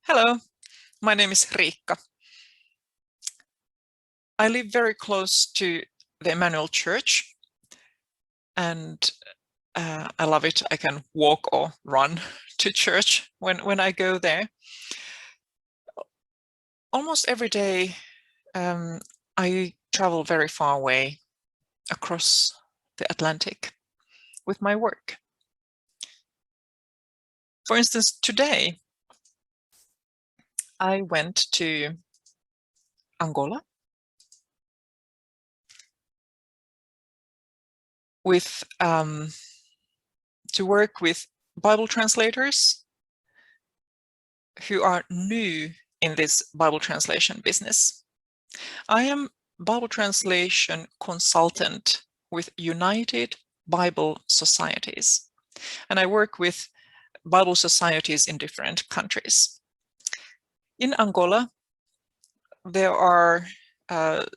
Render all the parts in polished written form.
Hello, my name is Riikka. I live very close to the Emmanuel Church, and I love it. I can walk or run to church when I go there. Almost every day, I travel very far away across the Atlantic with my work. For instance, today I went to Angola with to work with Bible translators who are new in this Bible translation business. I am Bible translation consultant with United Bible Societies, and I work with Bible societies in different countries. In Angola, there are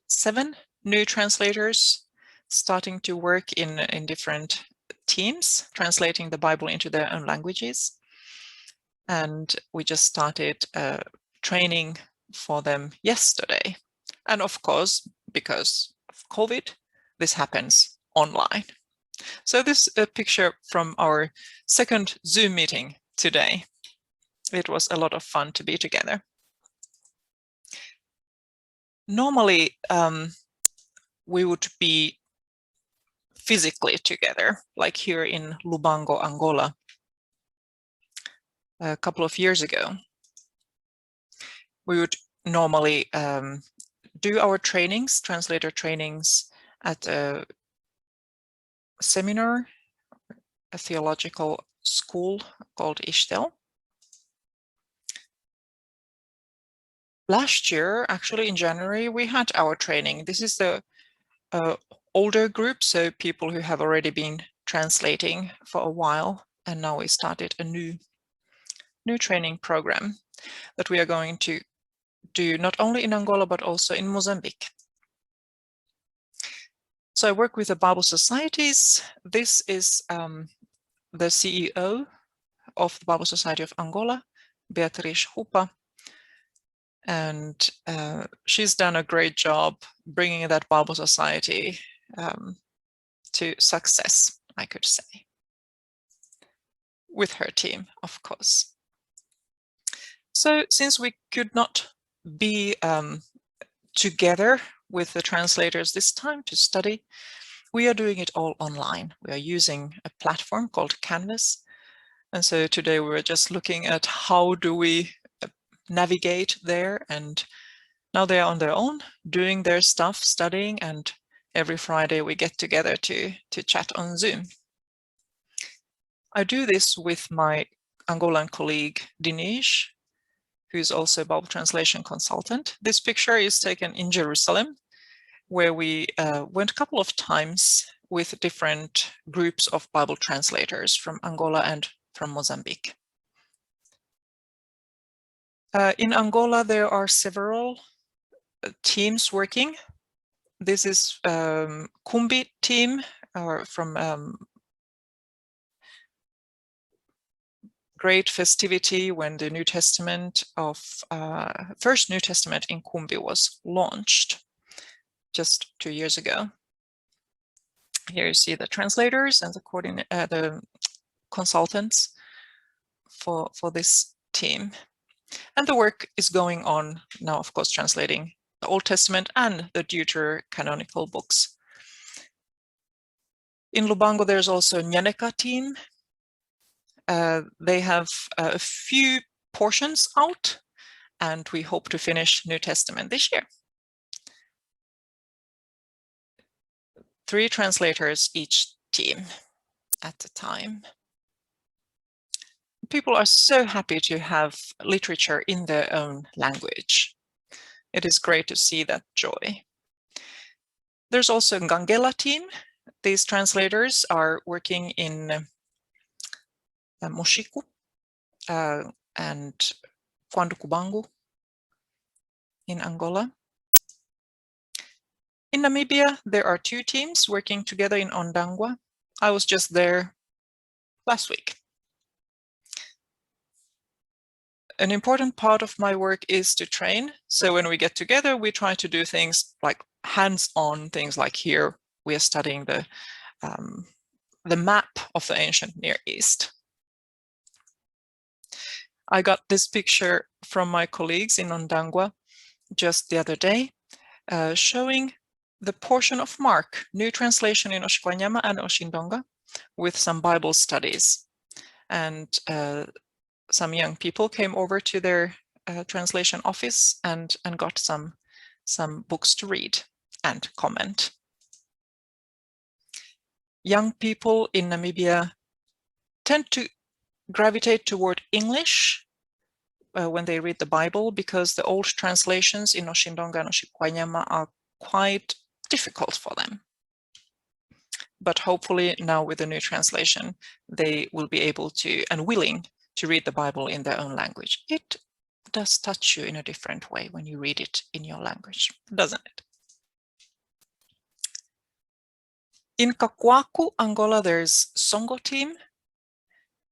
7 new translators starting to work in different teams, translating the Bible into their own languages. And we just started training for them yesterday. And of course, because of COVID, this happens online. So this is a picture from our second Zoom meeting today. It was a lot of fun to be together. Normally, we would be physically together, like here in Lubango, Angola, a couple of years ago. We would normally do our trainings, translator trainings, at a seminar, a theological school called Ishtel. Last year, actually in January, we had our training. This is the older group, so people who have already been translating for a while, and now we started a new training program that we are going to do not only in Angola but also in Mozambique. So I work with the Bible societies. This is the CEO of the Bible Society of Angola, Beatriz Hupa, and she's done a great job bringing that Bible society to success, I could say, with her team, of course. So since we could not be together with the translators this time to study, we are doing it all online. We are using a platform called Canvas. And so today we were just looking at how do we navigate there, and now they are on their own doing their stuff, studying, and every Friday we get together to chat on Zoom. I do this with my Angolan colleague Dinesh, who is also a Bible translation consultant. This picture is taken in Jerusalem, where we went a couple of times with different groups of Bible translators from Angola and from Mozambique. In Angola, there are several teams working. This is Kumbi team from great festivity when the New Testament of first New Testament in Kumbi was launched just 2 years ago. Here you see the translators and the consultants for this team. And the work is going on now, of course, translating the Old Testament and the Deuterocanonical books. In Lubango, there's also a Nyaneka team. They have a few portions out, and we hope to finish New Testament this year. 3 translators each team at a time. People are so happy to have literature in their own language. It is great to see that joy. There's also a Ngangela team. These translators are working in Moshiku and Kwandukubangu in Angola. In Namibia, there are 2 teams working together in Ondangwa. I was just there last week. An important part of my work is to train. So when we get together, we try to do things like hands-on things, like here we are studying the map of the ancient Near East. I got this picture from my colleagues in Ondangwa just the other day, showing the portion of Mark, new translation in Oshikwanyama and Oshindonga, with some Bible studies. And some young people came over to their translation office and got some books to read and comment. Young people in Namibia tend to gravitate toward English when they read the Bible, because the old translations in Oshindonga and Oshikwanyama are quite difficult for them. But hopefully now with the new translation, they will be able to and willing to read the Bible in their own language. It does touch you in a different way when you read it in your language, doesn't it? In Kakwaku, Angola, there's Songo team.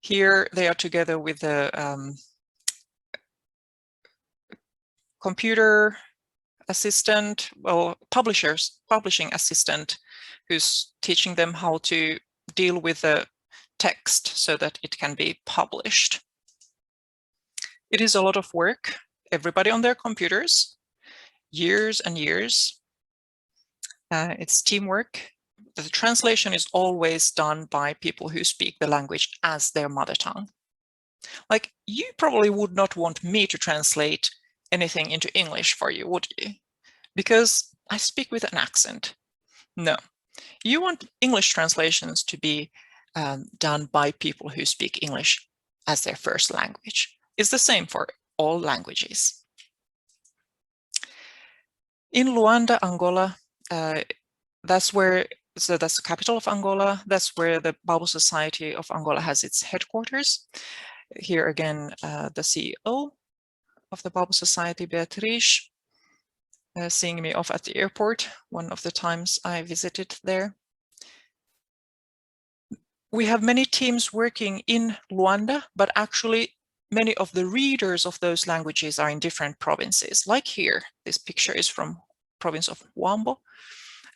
Here they are together with the computer assistant, well, publishing assistant, who's teaching them how to deal with the text so that it can be published. It is a lot of work, everybody on their computers, years and years. It's teamwork. The translation is always done by people who speak the language as their mother tongue. Like, you probably would not want me to translate anything into English for you, would you? Because I speak with an accent. No, you want English translations to be done by people who speak English as their first language. It's the same for all languages. In Luanda, Angola, that's the capital of Angola. That's where the Bible Society of Angola has its headquarters. Here again, the CEO of the Bible Society, Beatriz, seeing me off at the airport one of the times I visited there. We have many teams working in Luanda, but actually many of the readers of those languages are in different provinces. Like here, this picture is from province of Huambo,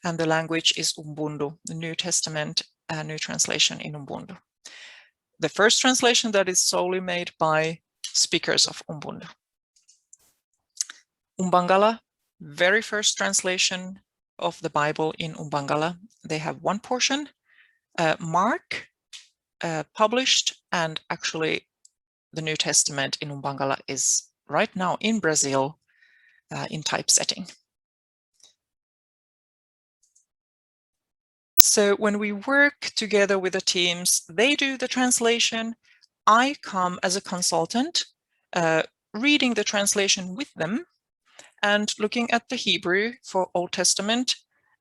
and the language is Umbundu, the New Testament, new translation in Umbundu. The first translation that is solely made by speakers of Umbundu. Umbangala, very first translation of the Bible in Umbangala. They have one portion, Mark, published, and actually the New Testament in Umbangala is right now in Brazil in typesetting. So when we work together with the teams, they do the translation. I come as a consultant, reading the translation with them and looking at the Hebrew for Old Testament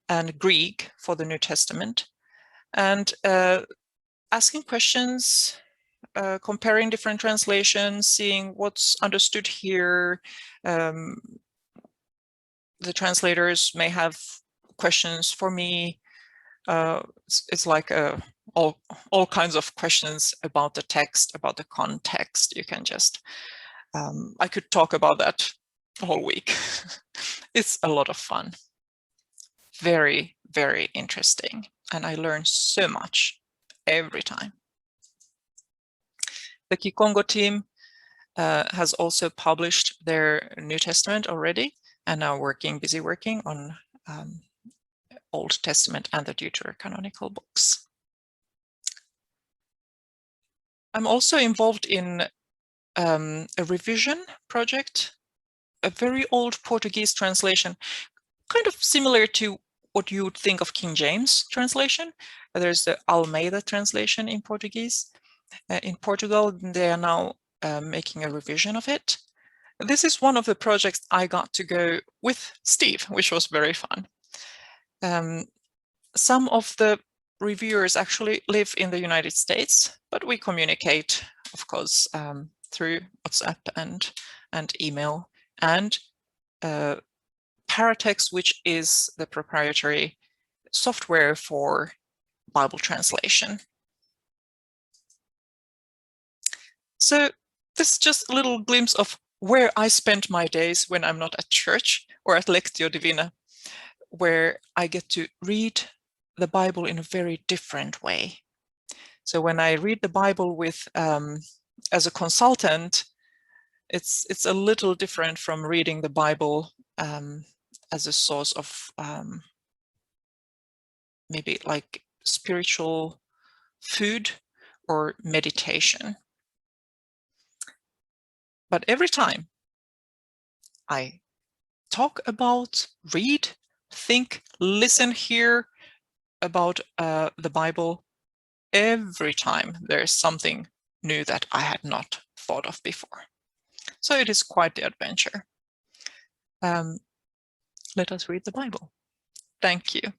and Greek for the New Testament, and asking questions, comparing different translations, seeing what's understood here. The translators may have questions for me. It's like all kinds of questions about the text, about the context. You can just, I could talk about that the whole week. It's a lot of fun. Very, very interesting. And I learn so much every time. The Kikongo team has also published their New Testament already, and now busy working on Old Testament and the Deuterocanonical books. I'm also involved in a revision project, a very old Portuguese translation, kind of similar to what you would think of King James translation. There's the Almeida translation in Portuguese. In Portugal, they are now making a revision of it. This is one of the projects I got to go with Steve, which was very fun. Some of the reviewers actually live in the United States, but we communicate, of course, through WhatsApp and email, and Paratext, which is the proprietary software for Bible translation. So This is just a little glimpse of where I spend my days when I'm not at church or at Lectio Divina, where I get to read the Bible in a very different way. So when I read the Bible with as a consultant, it's a little different from reading the Bible as a source of maybe like spiritual food or meditation. But every time I talk about, read, think, listen, hear about the Bible, every time there's something new that I had not thought of before. So it is quite the adventure. Let us read the Bible. Thank you.